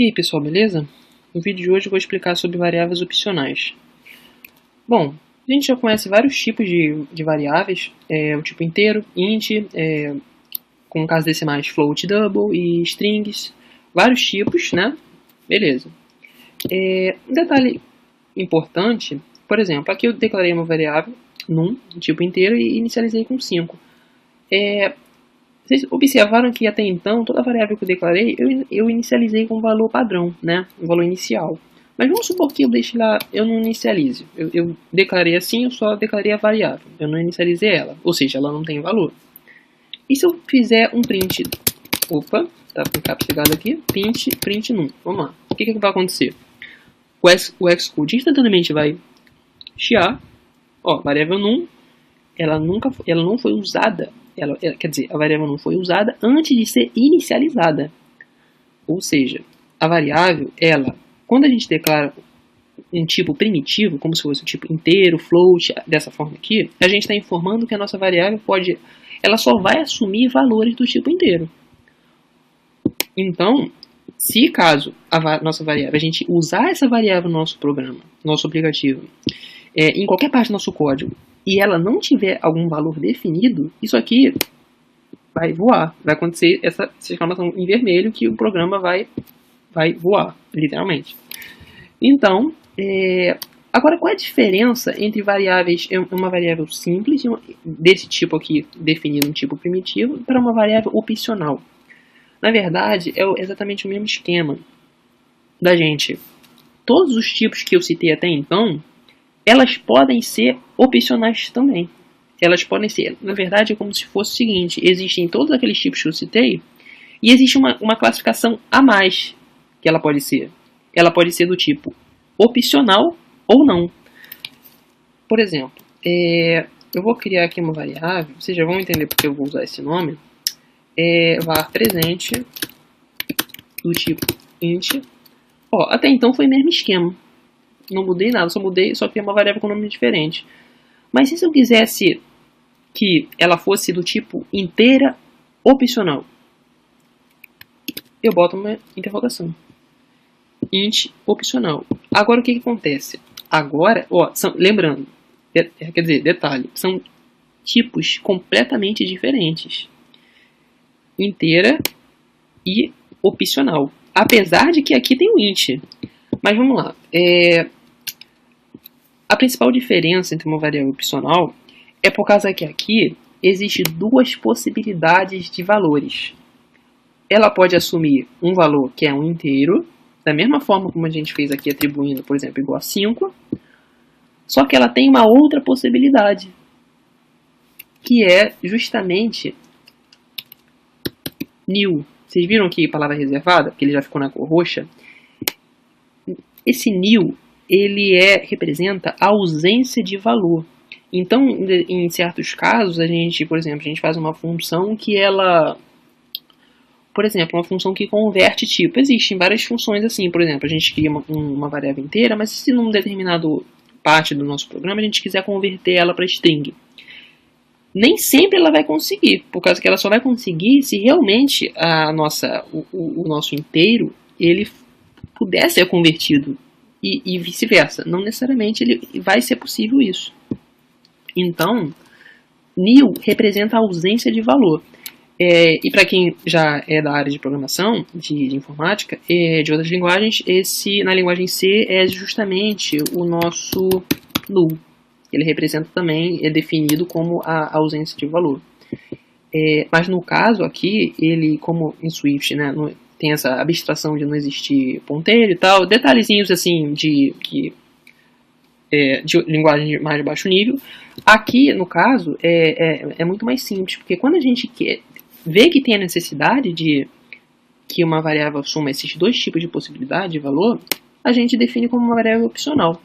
E aí pessoal, beleza? No vídeo de hoje eu vou explicar sobre variáveis opcionais. Bom, a gente já conhece vários tipos de variáveis, o tipo inteiro, int, com casos decimais float, double e strings, vários tipos, né? Beleza. Um detalhe importante, por exemplo, aqui eu declarei uma variável num tipo inteiro e inicializei com 5. Vocês observaram que até então, toda variável que eu declarei, eu inicializei com um valor padrão, né? Um valor inicial. Mas vamos supor que eu deixe lá, eu não inicialize. Eu declarei assim, eu só declarei a variável. Eu não inicializei ela, ou seja, ela não tem valor. E se eu fizer um print, opa, tá com o caps ligado aqui, print num. Vamos lá. O que vai acontecer? O Xcode instantaneamente vai chiar, ó, variável num, ela não foi usada. Quer dizer, a variável não foi usada antes de ser inicializada. Ou seja, a variável, quando a gente declara um tipo primitivo, como se fosse um tipo inteiro, float, dessa forma aqui, a gente está informando que a nossa variável ela só vai assumir valores do tipo inteiro. Então, se caso a nossa variável, a gente usar essa variável no nosso programa, no nosso aplicativo, em qualquer parte do nosso código, e ela não tiver algum valor definido, isso aqui vai voar. Vai acontecer essa exclamação em vermelho que o programa vai voar, literalmente. Então, agora qual é a diferença entre variáveis, uma variável simples, desse tipo aqui, definido um tipo primitivo, para uma variável opcional? Na verdade, é exatamente o mesmo esquema da gente. Todos os tipos que eu citei até então, elas podem ser opcionais também. Elas podem ser, na verdade, é como se fosse o seguinte: existem todos aqueles tipos que eu citei, e existe uma classificação a mais que ela pode ser. Ela pode ser do tipo opcional ou não. Por exemplo, eu vou criar aqui uma variável, vocês já vão entender porque eu vou usar esse nome, var presente do tipo int. Ó, até então foi o mesmo esquema. Não mudei nada, só criei uma variável com nome diferente. Mas e se eu quisesse que ela fosse do tipo inteira opcional? Eu boto uma interrogação. Int opcional. Agora o que acontece? Agora, ó, lembrando, quer dizer, detalhe, são tipos completamente diferentes. Inteira e opcional. Apesar de que aqui tem o int. Mas vamos lá. A principal diferença entre uma variável opcional é por causa que aqui existe duas possibilidades de valores. Ela pode assumir um valor que é um inteiro, da mesma forma como a gente fez aqui atribuindo, por exemplo, igual a 5, só que ela tem uma outra possibilidade, que é justamente nil. Vocês viram aqui a palavra reservada, porque ele já ficou na cor roxa? Esse nil, ele representa a ausência de valor. Então, em certos casos, por exemplo, a gente faz uma função que por exemplo, uma função que converte tipo. Existem várias funções assim, por exemplo, a gente cria uma variável inteira, mas se num determinado parte do nosso programa a gente quiser converter ela para string, nem sempre ela vai conseguir, por causa que ela só vai conseguir se realmente o nosso inteiro ele puder ser convertido. E vice-versa. Não necessariamente vai ser possível isso. Então, nil representa a ausência de valor. E para quem já é da área de programação, de informática, de outras linguagens, na linguagem C é justamente o nosso null. Ele representa também, é definido como a ausência de valor. Mas no caso aqui, ele, como em Swift, né, tem essa abstração de não existir ponteiro e tal, detalhezinhos assim de linguagem mais de baixo nível. Aqui, no caso, é muito mais simples, porque quando a gente vê que tem a necessidade de que uma variável assuma esses dois tipos de possibilidade de valor, a gente define como uma variável opcional.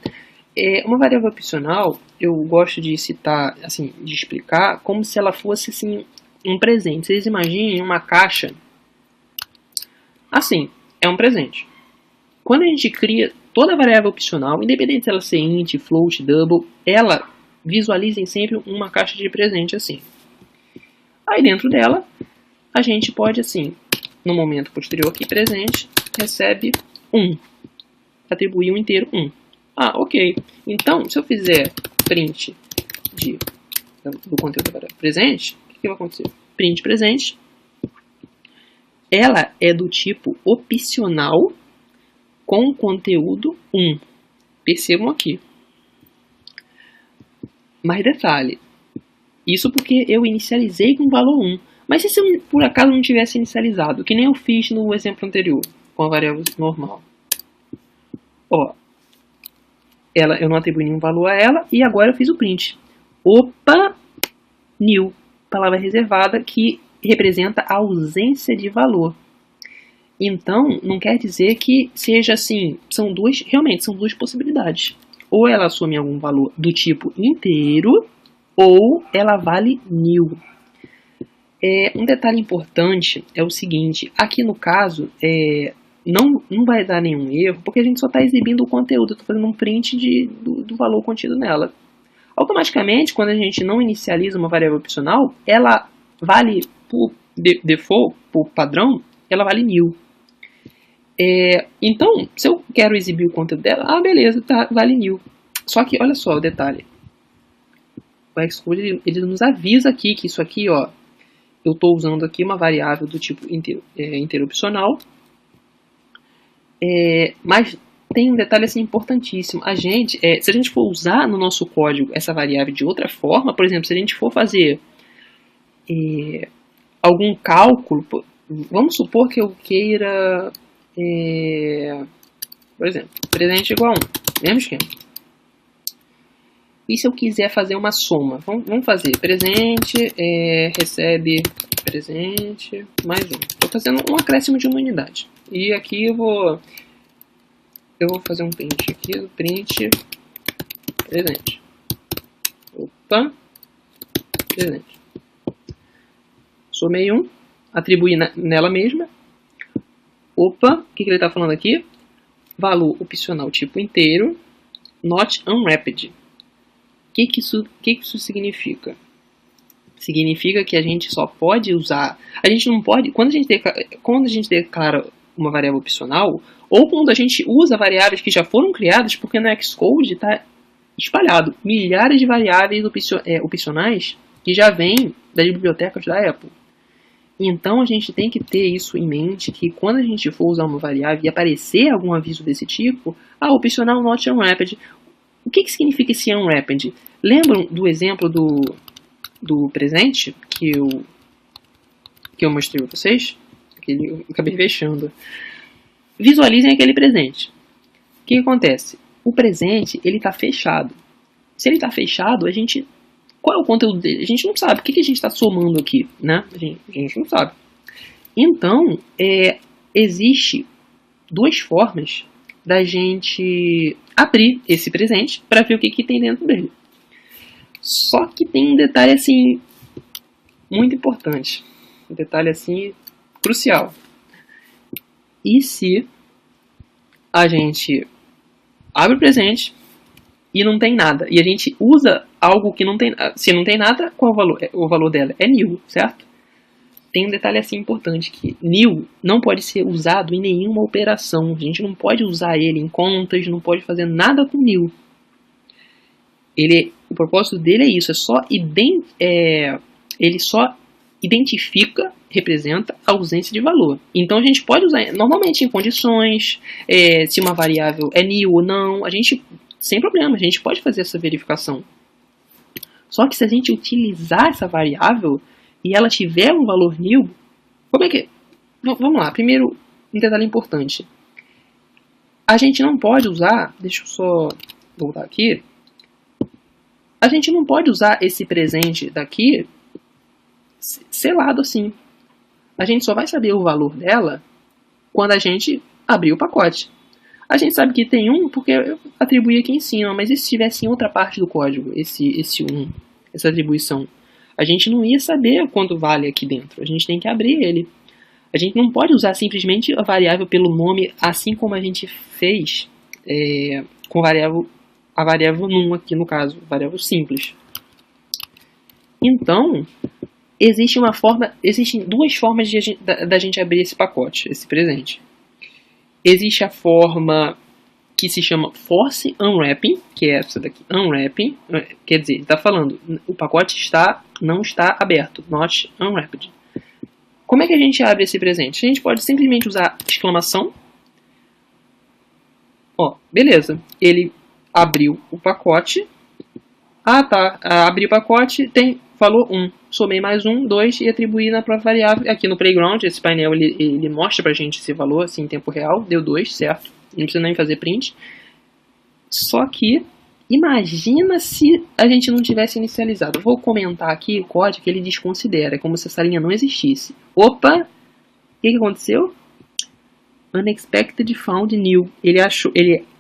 Uma variável opcional, eu gosto de citar, assim, de explicar como se ela fosse assim, um presente. Vocês imaginem uma caixa. Assim, é um presente. Quando a gente cria toda variável opcional, independente se ela ser int, float, double, ela visualizem sempre uma caixa de presente assim. Aí dentro dela, a gente pode assim, no momento posterior aqui presente, recebe 1. Atribuir um inteiro 1. Ah, ok. Então, se eu fizer print do conteúdo para presente, o que vai acontecer? Print presente. Ela é do tipo opcional com conteúdo 1. Percebam aqui. Mais detalhe. Isso porque eu inicializei com o valor 1. Mas se eu, por acaso, não tivesse inicializado, que nem eu fiz no exemplo anterior, com a variável normal. Ó, eu não atribuí nenhum valor a ela, e agora eu fiz o print. Opa, new, palavra reservada, que representa a ausência de valor. Então, não quer dizer que seja assim, realmente são duas possibilidades. Ou ela assume algum valor do tipo inteiro, ou ela vale new. Um detalhe importante é o seguinte, aqui no caso, não vai dar nenhum erro, porque a gente só está exibindo o conteúdo, eu estou fazendo um print do valor contido nela. Automaticamente, quando a gente não inicializa uma variável opcional, ela vale, por default, por padrão, ela vale new. Então, se eu quero exibir o conteúdo dela, beleza, tá, vale new. Só que, olha só o detalhe. O Xcode, ele nos avisa aqui que isso aqui, ó, eu estou usando aqui uma variável do tipo inteiro opcional. Mas tem um detalhe assim importantíssimo. Se a gente for usar no nosso código essa variável de outra forma, por exemplo, se a gente for fazer algum cálculo, vamos supor que eu queira, por exemplo, presente igual a 1, mesmo esquema. E se eu quiser fazer uma soma? Vamos fazer presente, recebe presente, mais 1. Estou fazendo um acréscimo de uma unidade. E aqui eu vou fazer um print aqui, do print presente. Opa, presente. Somei 1, atribuí nela mesma. Opa, o que ele está falando aqui? Valor opcional tipo inteiro, not unwrapped. O que isso significa? Significa que a gente só pode usar... A gente não pode... Quando a gente declara uma variável opcional, ou quando a gente usa variáveis que já foram criadas, porque no Xcode está espalhado milhares de variáveis opcionais que já vêm das bibliotecas da Apple. Então a gente tem que ter isso em mente, que quando a gente for usar uma variável e aparecer algum aviso desse tipo, opcional not unwrapped. O que significa esse unwrapped? Lembram do exemplo do presente que eu mostrei para vocês? Eu acabei fechando. Visualizem aquele presente. O que acontece? O presente ele está fechado. Se ele está fechado, qual é o conteúdo dele? A gente não sabe. O que a gente está somando aqui, né? A gente não sabe. Então, existe duas formas da gente abrir esse presente para ver o que tem dentro dele. Só que tem um detalhe assim muito importante, um detalhe assim crucial. E se a gente abre o presente e não tem nada, e a gente usa algo que não tem, se não tem nada, qual é o valor? O valor dela é new, certo? Tem um detalhe assim importante, que new não pode ser usado em nenhuma operação. A gente não pode usar ele em contas, não pode fazer nada com new. O propósito dele é isso, ele só identifica, representa a ausência de valor. Então a gente pode usar normalmente em condições, se uma variável é new ou não, sem problema, a gente pode fazer essa verificação. Só que se a gente utilizar essa variável e ela tiver um valor new, como é que... Vamos lá, primeiro um detalhe importante. A gente não pode usar, deixa eu só voltar aqui, a gente não pode usar esse presente daqui selado assim. A gente só vai saber o valor dela quando a gente abrir o pacote. A gente sabe que tem 1 porque eu atribuí aqui em cima, mas e se tivesse em outra parte do código, esse 1, essa atribuição? A gente não ia saber quanto vale aqui dentro. A gente tem que abrir ele. A gente não pode usar simplesmente a variável pelo nome, assim como a gente fez com a variável num aqui no caso, variável simples. Então, existem duas formas da gente abrir esse pacote, esse presente. Existe a forma que se chama force unwrapping, que é essa daqui, unwrapping, quer dizer, está falando, o pacote não está aberto, not unwrapped. Como é que a gente abre esse presente? A gente pode simplesmente usar exclamação. Ó, beleza, ele abriu o pacote. Ah, tá, abri o pacote, tem valor 1. Somei mais 1, 2 e atribuí na própria variável. Aqui no Playground, esse painel ele mostra pra gente esse valor assim, em tempo real. Deu 2, certo? Não precisa nem fazer print. Só que, imagina se a gente não tivesse inicializado. Eu vou comentar aqui o código que ele desconsidera. É como se essa linha não existisse. Opa! O que aconteceu? Unexpected found new.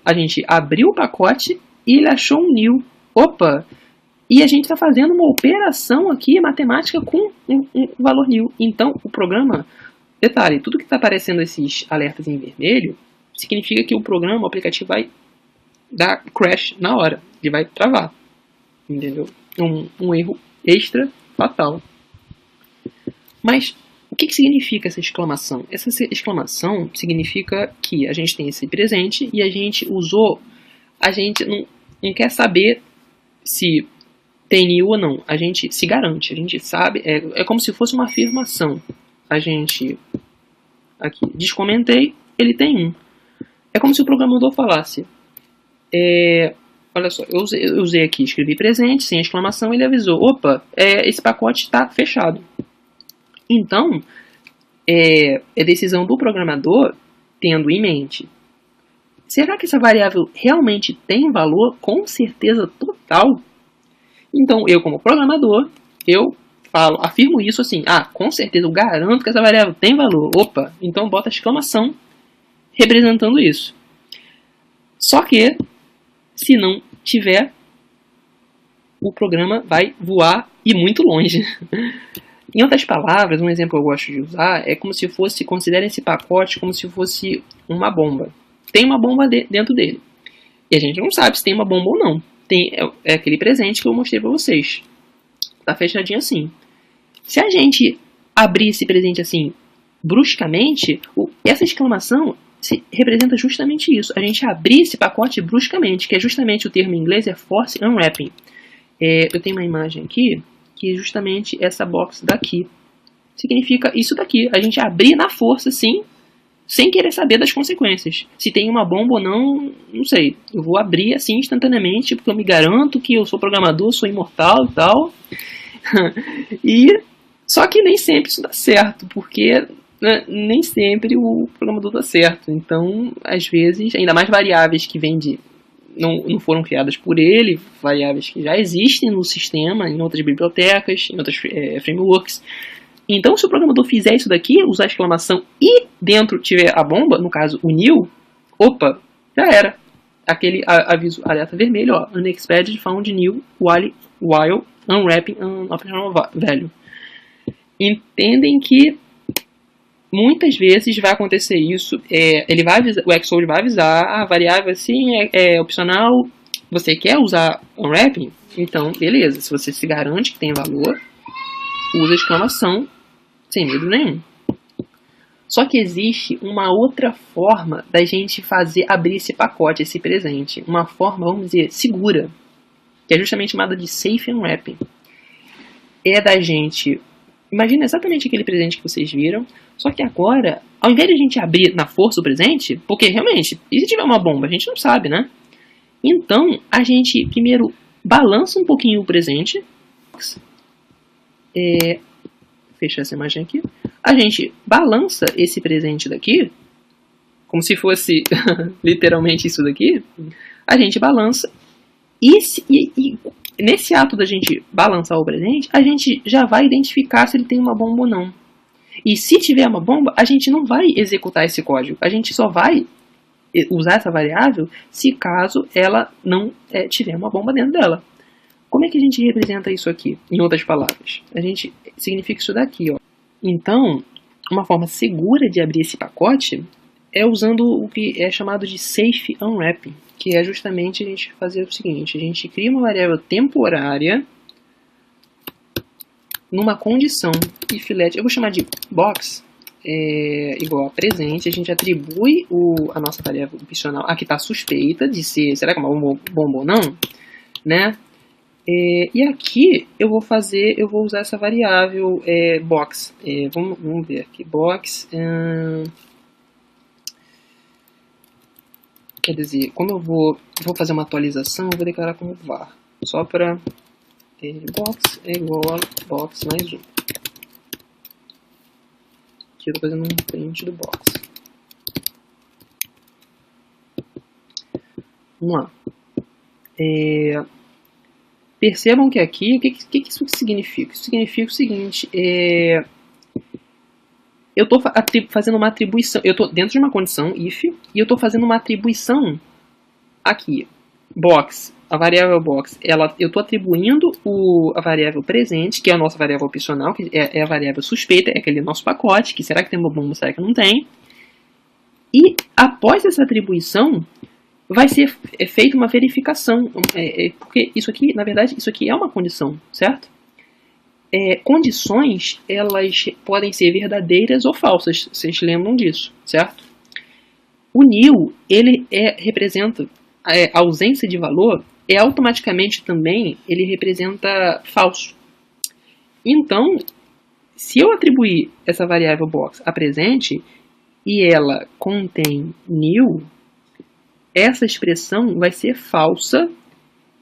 A gente abriu o pacote e ele achou um new. Opa! E a gente está fazendo uma operação aqui, matemática, com um valor new. Então, o programa... Detalhe, tudo que está aparecendo esses alertas em vermelho significa que o programa, o aplicativo, vai dar crash na hora. Ele vai travar. Entendeu? Um erro extra fatal. Mas, o que significa essa exclamação? Essa exclamação significa que a gente tem esse presente e a gente usou... A gente não quer saber se... tem new ou não, a gente se garante, a gente sabe, é como se fosse uma afirmação. A gente, aqui, descomentei, ele tem 1. É como se o programador falasse, olha só, eu usei aqui, escrevi presente, sem exclamação, ele avisou, opa, esse pacote está fechado. Então, é decisão do programador, tendo em mente, será que essa variável realmente tem valor? Com certeza total. Então, eu como programador, afirmo isso assim, com certeza, eu garanto que essa variável tem valor. Opa, então bota a exclamação representando isso. Só que, se não tiver, o programa vai voar e muito longe. Em outras palavras, um exemplo que eu gosto de usar é como se fosse, considerem esse pacote como se fosse uma bomba. Tem uma bomba dentro dele. E a gente não sabe se tem uma bomba ou não. É aquele presente que eu mostrei para vocês. Tá fechadinho assim. Se a gente abrir esse presente assim, bruscamente, essa exclamação representa justamente isso. A gente abrir esse pacote bruscamente, que é justamente o termo em inglês, é force unwrapping. Eu tenho uma imagem aqui, que é justamente essa box daqui. Significa isso daqui. A gente abrir na força, assim, sem querer saber das consequências. Se tem uma bomba ou não, não sei. Eu vou abrir assim instantaneamente, porque eu me garanto que eu sou programador, sou imortal e tal. Só que nem sempre isso dá certo, porque nem sempre o programador dá certo. Então, às vezes, ainda mais variáveis que vêm não foram criadas por ele, variáveis que já existem no sistema, em outras bibliotecas, em outras frameworks. Então, se o programador fizer isso daqui, usar a exclamação e dentro tiver a bomba, no caso o new, opa, já era. Aquele aviso alerta vermelho, ó, unexpected found new while unwrapping an operational value. Entendem que muitas vezes vai acontecer isso, ele vai avisar, o Xcode vai avisar, a variável assim é opcional, você quer usar unwrapping? Então, beleza, se você se garante que tem valor, usa a exclamação sem medo nenhum. Só que existe uma outra forma da gente abrir esse pacote, esse presente. Uma forma, vamos dizer, segura, que é justamente chamada de safe unwrapping. É da gente... Imagina exatamente aquele presente que vocês viram, só que agora, ao invés de a gente abrir na força o presente, porque realmente, e se tiver uma bomba? A gente não sabe, né? Então, a gente primeiro balança um pouquinho o presente. Fechar essa imagem aqui. A gente balança esse presente daqui, como se fosse literalmente isso daqui. A gente balança e nesse ato da gente balançar o presente, a gente já vai identificar se ele tem uma bomba ou não. E se tiver uma bomba, a gente não vai executar esse código. A gente só vai usar essa variável se caso ela não tiver uma bomba dentro dela. Como é que a gente representa isso aqui? Em outras palavras, a gente significa isso daqui, ó. Então, uma forma segura de abrir esse pacote é usando o que é chamado de safe unwrapping, que é justamente a gente fazer o seguinte: a gente cria uma variável temporária numa condição if let, eu vou chamar de box, igual a presente, a gente atribui a nossa variável opcional, a que está suspeita de ser, será que é uma bomba ou não, né? E aqui eu vou usar essa variável box. Vamos ver aqui, box. Quer dizer, como eu vou fazer uma atualização, eu vou declarar como var, só para box é igual a box mais 1. Aqui eu estou fazendo um print do box. Vamos lá. Percebam que aqui, o que isso significa? Isso significa o seguinte, eu estou fazendo uma atribuição, eu estou dentro de uma condição if, e eu estou fazendo uma atribuição aqui, box, a variável box, eu estou atribuindo a variável presente, que é a nossa variável opcional, que é a variável suspeita, é aquele nosso pacote, que será que tem uma bomba, será que não tem? E após essa atribuição, vai ser feita uma verificação, porque isso aqui, na verdade, isso aqui é uma condição, certo? Condições, elas podem ser verdadeiras ou falsas, vocês lembram disso, certo? O nil, ele representa a ausência de valor, automaticamente também ele representa falso. Então, se eu atribuir essa variável box a presente e ela contém nil, essa expressão vai ser falsa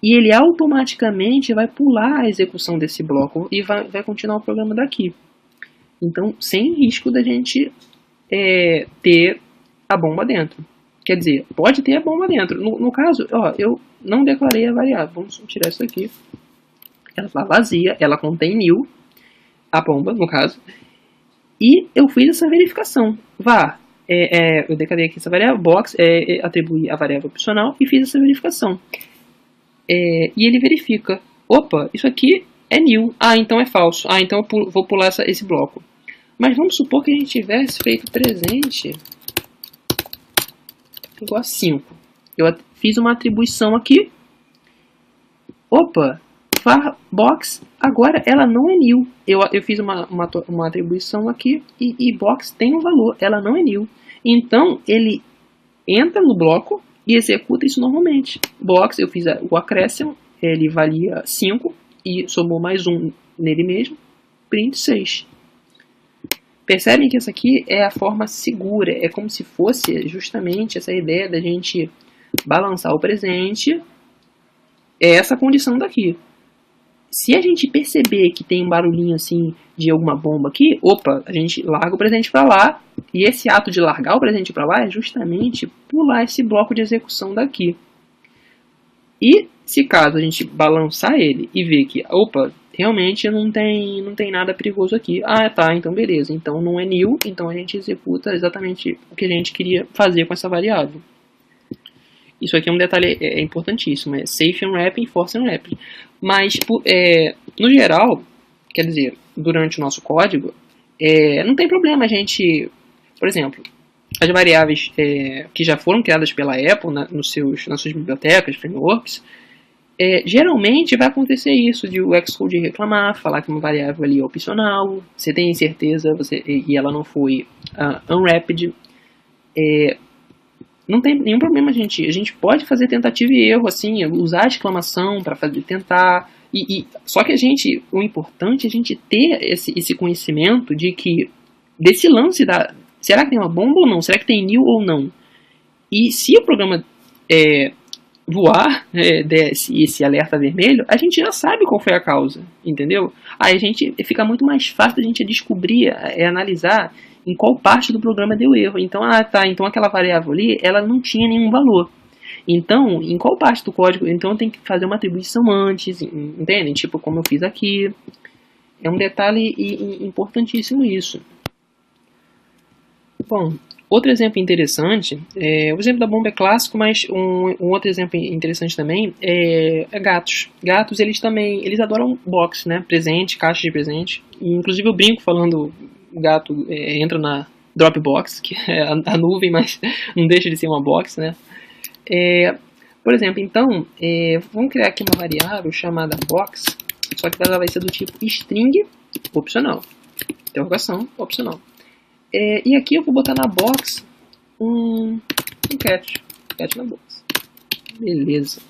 e ele automaticamente vai pular a execução desse bloco e vai continuar o programa daqui. Então, sem risco da gente ter a bomba dentro. Quer dizer, pode ter a bomba dentro. No caso, eu não declarei a variável. Vamos tirar isso aqui. Ela está vazia, ela contém nil, a bomba, no caso. E eu fiz essa verificação. var, eu declarei aqui essa variável, box, atribuí a variável opcional e fiz essa verificação. E ele verifica, opa, isso aqui é nil, então é falso, então eu vou pular esse bloco. Mas vamos supor que a gente tivesse feito presente igual a 5. Eu fiz uma atribuição aqui, opa, var box, agora ela não é nil. Eu fiz uma atribuição aqui e box tem um valor, ela não é nil. Então ele entra no bloco e executa isso normalmente. Box, eu fiz o acréscimo, ele valia 5 e somou mais 1 nele mesmo, print 6. Percebem que essa aqui é a forma segura, é como se fosse justamente essa ideia da gente balançar o presente, essa condição daqui. Se a gente perceber que tem um barulhinho assim de alguma bomba aqui, opa, a gente larga o presente para lá, e esse ato de largar o presente para lá é justamente pular esse bloco de execução daqui. E se caso a gente balançar ele e ver que, opa, realmente não tem nada perigoso aqui. Tá, então beleza, então não é nil, então a gente executa exatamente o que a gente queria fazer com essa variável. Isso aqui é um detalhe importantíssimo, é safe unwrapping e force unwrapping. Mas, no geral, quer dizer, durante o nosso código, não tem problema a gente, por exemplo, as variáveis que já foram criadas pela Apple nas suas bibliotecas, frameworks, geralmente vai acontecer isso, de o Xcode reclamar, falar que uma variável ali é opcional, você tem certeza, e ela não foi unwrapped, não tem nenhum problema, a gente pode fazer tentativa e erro, assim, usar a exclamação para tentar, só que o importante é a gente ter esse conhecimento de que, desse lance será que tem uma bomba ou não, será que tem nil ou não, e se o programa voar, esse alerta vermelho, a gente já sabe qual foi a causa, entendeu? Aí fica muito mais fácil a gente descobrir, analisar em qual parte do programa deu erro. Então, então aquela variável ali, ela não tinha nenhum valor. Então, em qual parte do código, então tem que fazer uma atribuição antes, entendem? Tipo, como eu fiz aqui. É um detalhe importantíssimo isso. Bom, outro exemplo interessante, o exemplo da bomba é clássico, mas um outro exemplo interessante também é gatos. Gatos, eles adoram box, né? Presente, caixa de presente. E, inclusive eu brinco falando, o gato entra na Dropbox, que é a nuvem, mas não deixa de ser uma box, né? Por exemplo, então, vamos criar aqui uma variável chamada box, só que ela vai ser do tipo string opcional, interrogação opcional. E aqui eu vou botar na box um cat na box. Beleza.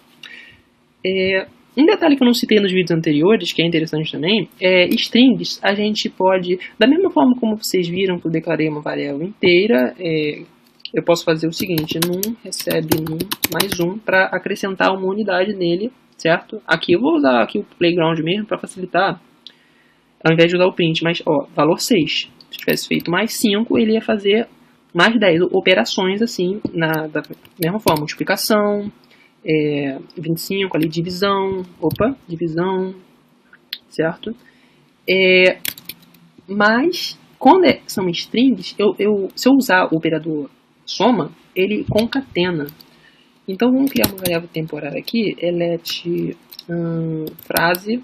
Um detalhe que eu não citei nos vídeos anteriores, que é interessante também, strings a gente pode, da mesma forma como vocês viram que eu declarei uma variável inteira, eu posso fazer o seguinte, num recebe num mais um, para acrescentar uma unidade nele, certo? Aqui eu vou usar aqui o playground mesmo para facilitar, ao invés de usar o print, mas ó, valor 6. Se tivesse feito mais 5, ele ia fazer mais 10 operações assim, da mesma forma, multiplicação, 25 ali, divisão, divisão, certo? Mas, quando são strings, se eu usar o operador soma, ele concatena. Então, vamos criar uma variável temporária aqui, let frase.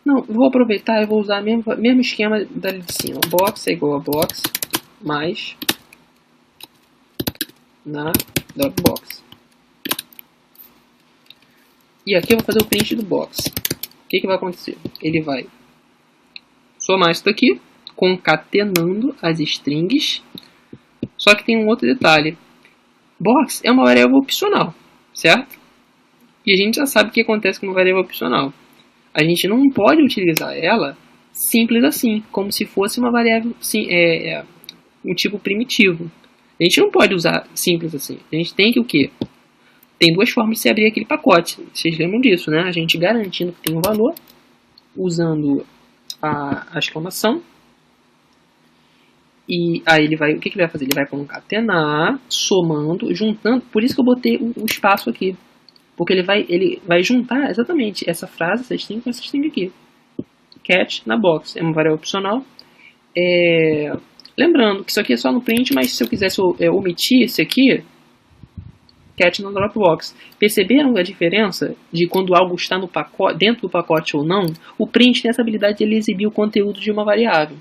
Não, vou aproveitar e vou usar o mesmo esquema dali de cima. Box é igual a box mais na Dropbox. E aqui eu vou fazer o print do box. O que vai acontecer? Ele vai somar isso daqui, concatenando as strings. Só que tem um outro detalhe. Box é uma variável opcional, certo? E a gente já sabe o que acontece com uma variável opcional. A gente não pode utilizar ela simples assim, como se fosse uma variável, um tipo primitivo. A gente não pode usar simples assim. A gente tem que o quê? Tem duas formas de se abrir aquele pacote. Vocês lembram disso, né? A gente garantindo que tem um valor, usando a exclamação. E aí ele vai, o que ele vai fazer? Ele vai concatenar, somando, juntando. Por isso que eu botei o espaço aqui. Porque ele vai juntar exatamente essa frase, essa string, com essa string aqui. Cat na box. É uma variável opcional. Lembrando que isso aqui é só no print, mas se eu quisesse omitir esse aqui, cat no Dropbox. Perceberam a diferença de quando algo está no pacote, dentro do pacote ou não? O print tem essa habilidade de ele exibir o conteúdo de uma variável.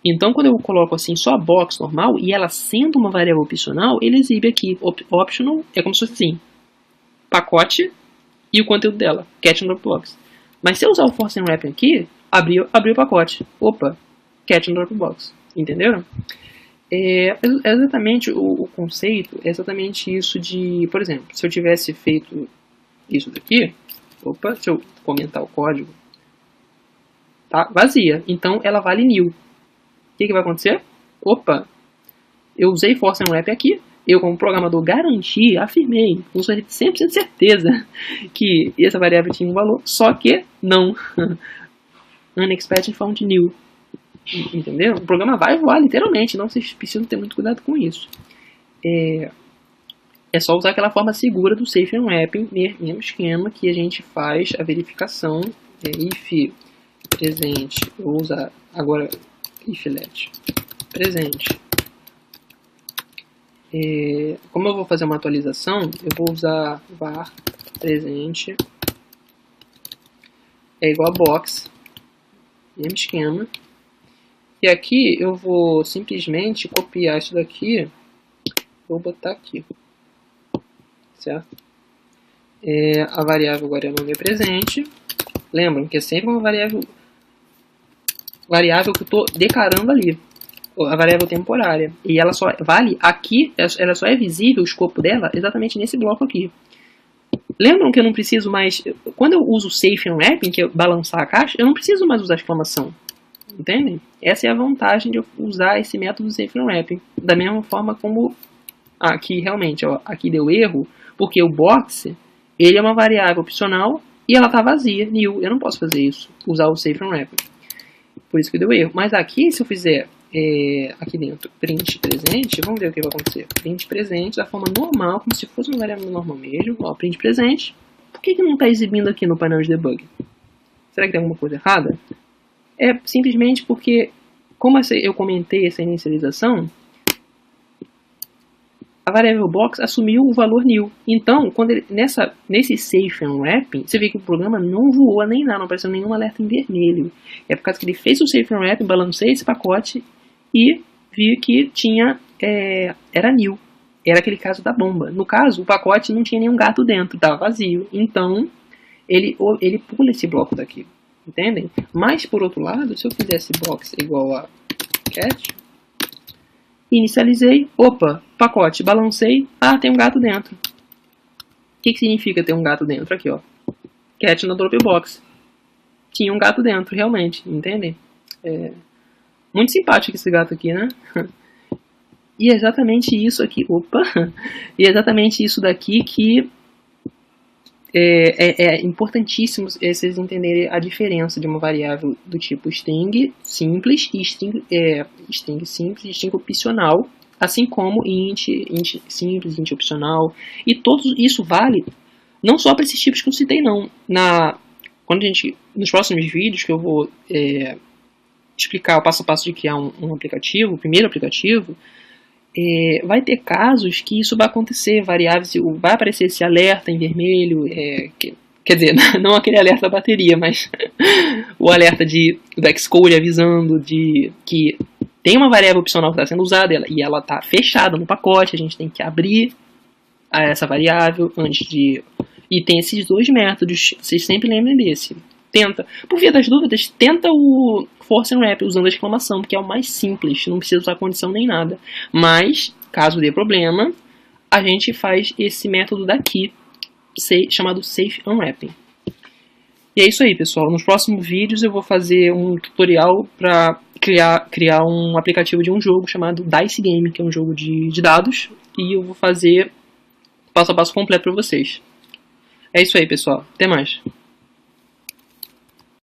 Então, quando eu coloco assim só a box normal, e ela sendo uma variável opcional, ele exibe aqui, optional, é como se fosse assim, pacote e o conteúdo dela, cat no Dropbox. Mas se eu usar o force unwrapping aqui, abriu o pacote. Opa, cat no Dropbox. Entenderam? Exatamente o conceito, é exatamente isso de, por exemplo, se eu tivesse feito isso daqui, se eu comentar o código, tá vazia, então ela vale new. O que vai acontecer? Eu usei force unwrap aqui, eu como programador garanti, afirmei, com 100% de certeza que essa variável tinha um valor, só que não. Unexpected found new. Entendeu? O programa vai voar literalmente, não, vocês precisam ter muito cuidado com isso. É só usar aquela forma segura do safe unwrapping, mesmo esquema que a gente faz a verificação, if presente, eu vou usar agora if let presente. Como eu vou fazer uma atualização, eu vou usar var presente é igual a box, mesmo esquema. E aqui eu vou simplesmente copiar isso daqui, vou botar aqui, certo? A variável agora é nome presente. Lembram que é sempre uma variável que eu estou declarando ali, a variável temporária. E ela só vale aqui, ela só é visível, o escopo dela, exatamente nesse bloco aqui. Lembram que eu não preciso mais, quando eu uso safe unwrapping, que é balançar a caixa, eu não preciso mais usar exclamação. Entendem? Essa é a vantagem de eu usar esse método safe unwrapping. Da mesma forma como aqui realmente, ó, aqui deu erro, porque o box, ele é uma variável opcional e ela está vazia, new. Eu não posso fazer isso, usar o safe unwrapping. Por isso que deu erro. Mas aqui, se eu fizer aqui dentro print presente, vamos ver o que vai acontecer. Print presente da forma normal, como se fosse uma variável normal mesmo. Ó, print presente. Por que não está exibindo aqui no painel de debug? Será que tem alguma coisa errada? É simplesmente porque, como eu comentei essa inicialização, a variável box assumiu o valor new. Então, quando nesse safe unwrapping, você vê que o programa não voou nem nada, não apareceu nenhum alerta em vermelho. É por causa que ele fez o safe unwrapping, balancei esse pacote e vi que era new. Era aquele caso da bomba. No caso, o pacote não tinha nenhum gato dentro, estava vazio. Então, ele pula esse bloco daqui. entendem? Mas, por outro lado, se eu fizesse box igual a cat, inicializei, opa, pacote, balancei, tem um gato dentro. O que significa ter um gato dentro? Aqui, ó, cat na Dropbox. Tinha um gato dentro, realmente, entendem? Muito simpático esse gato aqui, né? E é exatamente isso aqui, e é exatamente isso daqui que é importantíssimo vocês entenderem a diferença de uma variável do tipo string simples e string simples e string opcional, assim como int simples, int opcional, e tudo isso vale não só para esses tipos que eu citei, não. Nos próximos vídeos que eu vou explicar o passo a passo de criar um aplicativo, o primeiro aplicativo, vai ter casos que isso vai acontecer, variáveis, vai aparecer esse alerta em vermelho, quer dizer, não aquele alerta da bateria, mas o alerta do Xcode avisando de que tem uma variável opcional que está sendo usada e ela está fechada no pacote, a gente tem que abrir essa variável antes de... E tem esses dois métodos, vocês sempre lembrem desse. Por via das dúvidas, tenta o force and wrap usando a exclamação, porque é o mais simples, não precisa usar condição nem nada. Mas, caso dê problema, a gente faz esse método daqui, chamado safe unwrapping. E é isso aí, pessoal. Nos próximos vídeos eu vou fazer um tutorial para criar um aplicativo de um jogo chamado Dice Game, que é um jogo de dados, e eu vou fazer passo a passo completo para vocês. É isso aí, pessoal. Até mais.